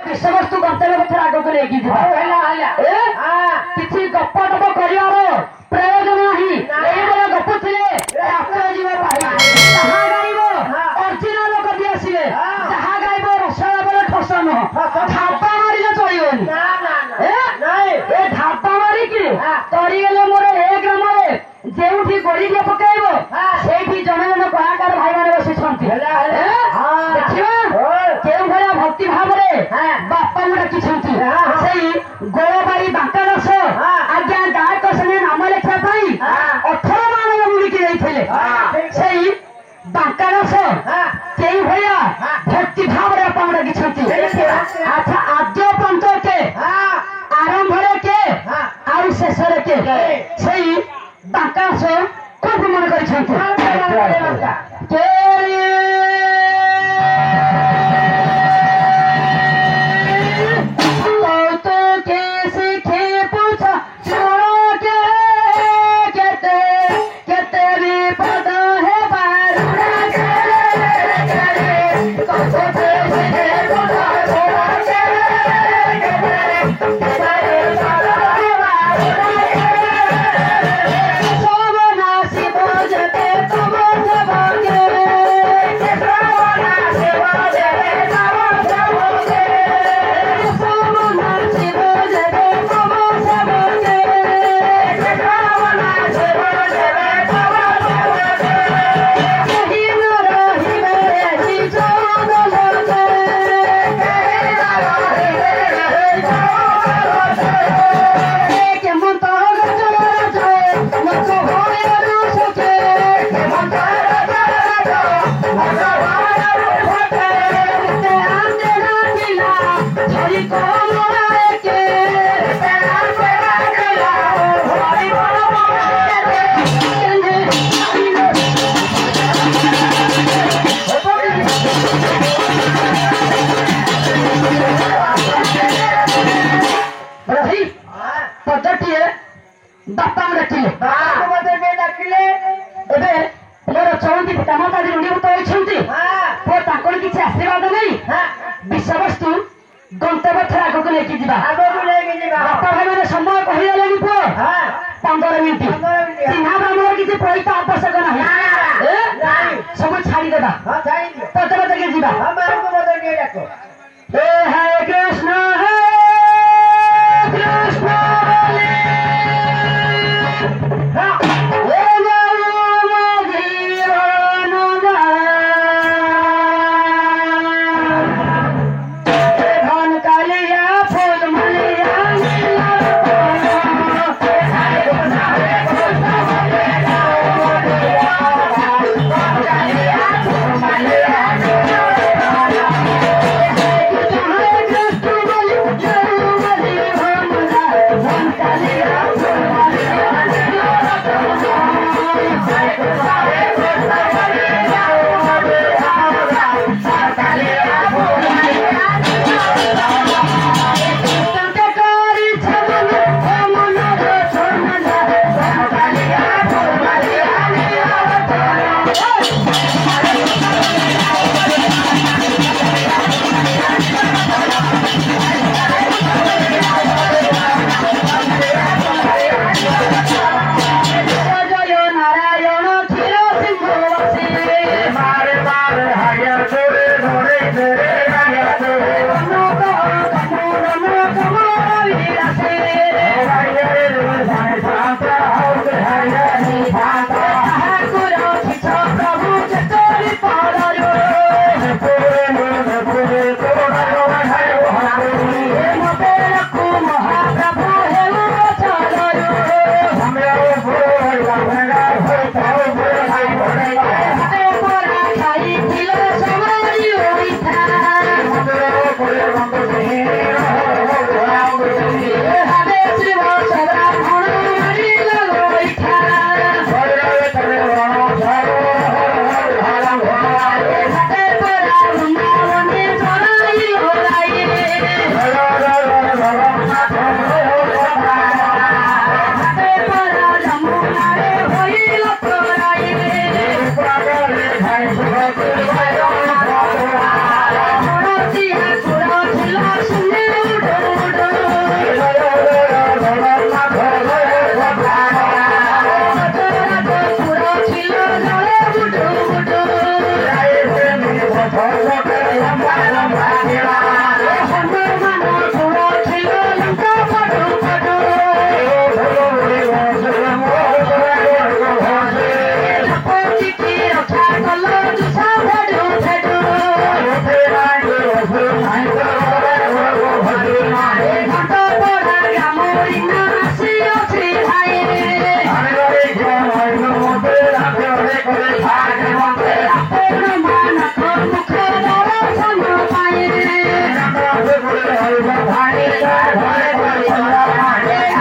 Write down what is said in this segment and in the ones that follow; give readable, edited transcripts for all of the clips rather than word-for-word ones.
विषयवस्तु गंतव्य पथ आगक लेकिन किसी गप टप कर प्रयोजन नहीं गप थे जहाँ गाइब अर्जिना लोक भी आसवे जहाँ गाइब रसला बेले ठस नुह ढापा मारे चलनी ढापा मारिकी तरीगले मोर ए ग्राम जो गोड़ी टे पकड़ से जन जन कलाकार भाई मैंने बसी देखिए केउ भया भक्ति भाव बापा डाकी गोलबाड़ी बांका दास आज्ञा गायक सेने नाम लेखापी 18 मान बुलिकी से बांका दास कई भया भक्ति भाव बापा डाकी अच्छा आद्य पंत के आरंभ के आउ शेष के बांका दास खूब मन कर बापा डाकिले मोर चलती पितामाता रूढ़ीभूत होती किसी आशीर्वाद नहीं विषयवस्तु गंतव्य आगक लेकिन बापा भाई मैंने समय कहले पुओ 15 मिनिट चिन्हा ब्राह्मण किसी पैसा आवश्यक ना समय छाड़देवा पदर देखे हरे कृष्ण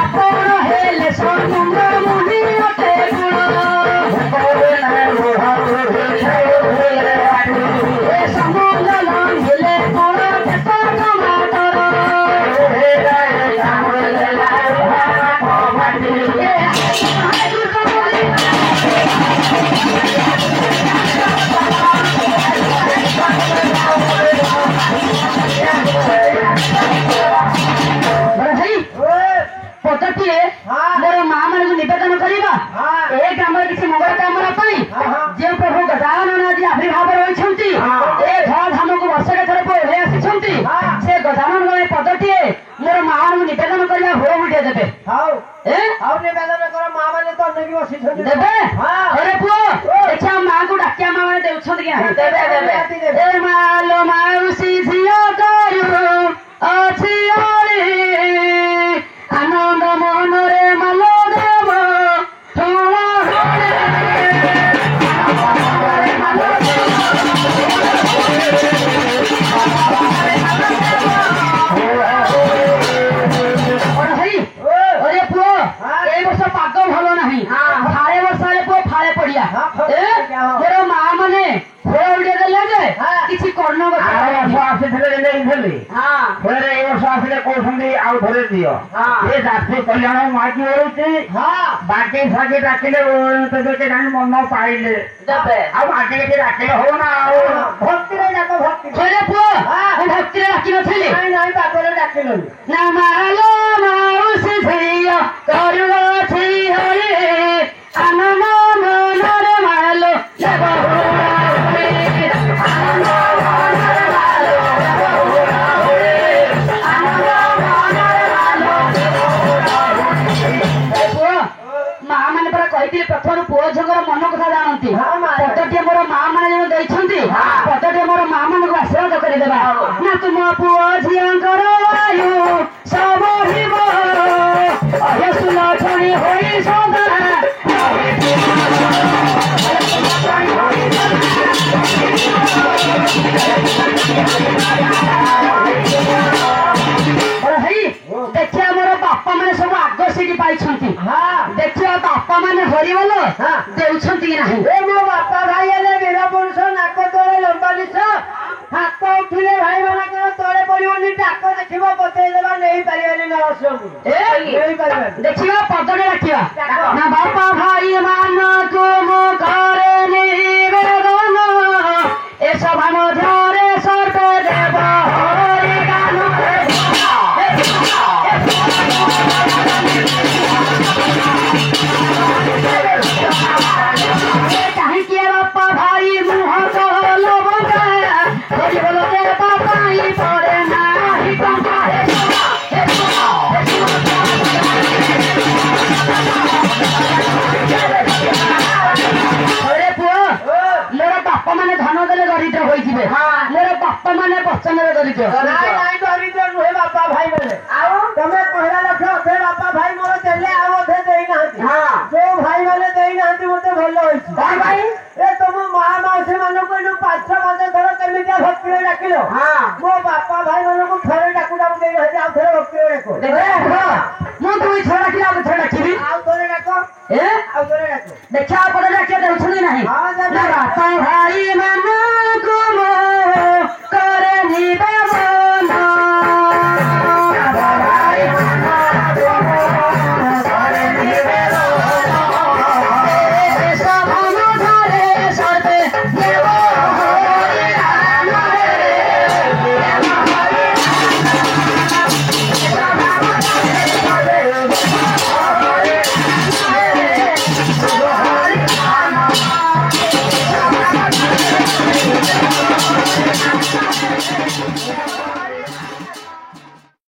ଆପଣ ହେଲେ ସମୁଦ୍ର ମୁନି ଅଟେ ଗୁଣ ଏ ସମୁଦ୍ର ଲଙ୍ଘିଲେ କଣ କେତେ ଟମାଟର ପଦଟିଏ ମୋର ମା ମାନଙ୍କୁ ନିବେଦନ କରିବା ଏ ଗ୍ରାମରେ କିଛି ମଙ୍ଗଳ କାମନା ପାଇଁ ଯେଉଁ ପ୍ରଭୁ ଗଜାନନ ଆଜି ଆବିର୍ଭାବ ରହିଛନ୍ତି ଏ ଧରାଧାମକୁ ବର୍ଷକେ ଥରେ ଓହ୍ଲାଇ ଆସିଛନ୍ତି ସେ ଗଜାନନ ପଦଟିଏ ମୋର ମା ମାନଙ୍କୁ ନିବେଦନ କରିବା ହୋ ଗୋଟିଏ ଦେବେ ନିବେଦନ କର ମା ମାନେ ତ ନେଇକି ବସିଛନ୍ତି ଦେବେ ଅରେ ପୁଅ ଦେଖିଆ ମାଙ୍କୁ ଡାକିଆ ମା ମାନେ ଦେଉଛନ୍ତି କି ନାହିଁ ଏ ମାଲୋ ମାଉସୀ ଝିଅ କରୁ ଅଛି ଅଳି ଆନନ୍ଦ ମନରେ ମାଲୋ ଦେବ ଅରେ ପୁଅ ଏଇ ବର୍ଷ ପାଗ ଭଲ ନାହିଁ ଫାଳେ ବର୍ଷା ହେଲେ ପୁଅ ଫାଳେ ପଡିଆ ମୋର ମା ମାନେ ଫଳ ଉଡିଆ ଦେଲେ ଯେ କିଛି କର୍ଣ୍ଣ ଆସିଥିଲେ ନେଇଥିଲି ଫଳରେ ଏଇ ବର୍ଷ ଆସିଲେ କହୁଛନ୍ତି ଆଉ ଥରେ ଦିଅ ଏ ଜାତି କଲ୍ୟାଣ ମାଗି ବଳୁଛି ବାକି ସାକି ଡାକିଲେ କାହିଁକି ମନ ପାଇଲେ ଆଉ ବାକି ଟିକେ ଡାକିଲେ ହବ ନା ଆଉ ଭକ୍ତିରେ ଯାକ ଭକ୍ତି ପୁଅ ଭକ୍ତିରେ ଡାକି ନଥିଲି ନାଇଁ ପାଗରେ ଡାକିଲନି ନା ମାଲୋ ମାଉସୀ ଝିଅ କରୁଅଛି ହରି ଆନନ୍ଦ ମନରେ ମାଲୋ ଦେବ ମା ମାନେ ପରା କହିଥିଲେ ପ୍ରଥମରୁ ପୁଅ ଝିଅଙ୍କର ମନ କଥା ଜାଣନ୍ତି ପଦଟିଏ ମୋର ମା ମାନେ ଯେଉଁ ଦେଇଛନ୍ତି ପଦଟିଏ ମୋର ମା ମାନଙ୍କୁ ଆଶୀର୍ବାଦ କରିଦେବା ନା ତୁମ ପୁଅ ଝିଅଙ୍କର ଆୟୁ ସବରିବ ଅୟସୁଲ ଛଣି ହୋଇ ସଦା ଦେଖିବା ମୋର ବାପା ମାନେ ସବୁ ଆଗ ସିଟି ପାଇଛନ୍ତି ଦେଖିବା ବାପା ମାନେ ହରିବଲ ଦେଉଛନ୍ତି କି ନାହିଁ ଏ ମୋ ବାପା ଭାଇ ହେଲେ ବୀର ପୁରୁଷ ନାକ ତଳେ ଲମ୍ବାଲିଶ ହାତ ଉଠିଲେ ଭାଇ ମାନଙ୍କର ତଳେ ପଡିବନି ଡାକ ଦେଖିବ ବତେଇଦେବା ନେଇପାରିବେନି ନରସିଂହକୁ ନେଇପାରିବେନି ଦେଖିବା ପଦରେ ଡାକିବା ନା ବାପା ଭାଇ ମାନଙ୍କୁ ମୁଁ କରେ ନିବେଦନ ଏ ସଭା ମଧ୍ୟରେ ସର୍ବେ ଦେବ ହରି ଗାନ କାହିଁକି ବାପା ଭାଇ ମୁହ କଲ ବଙ୍କା ହରିବଲ ଦେବା ପାଇଁ ପଡେ ନାହିଁ ଟଙ୍କା ମୋର ବାପା ମାନେ ଧନ ଦେଲେ ଦରିଦ୍ର ହୋଇଯିବେ ମୋର ବାପା ମାନେ ବଚନରେ ଦରିଦ୍ର ନାଇଁ ନାଇଁ ଦରିଦ୍ର ନୁହେଁ ବାପା ଭାଇ ମାନେ ଆଉ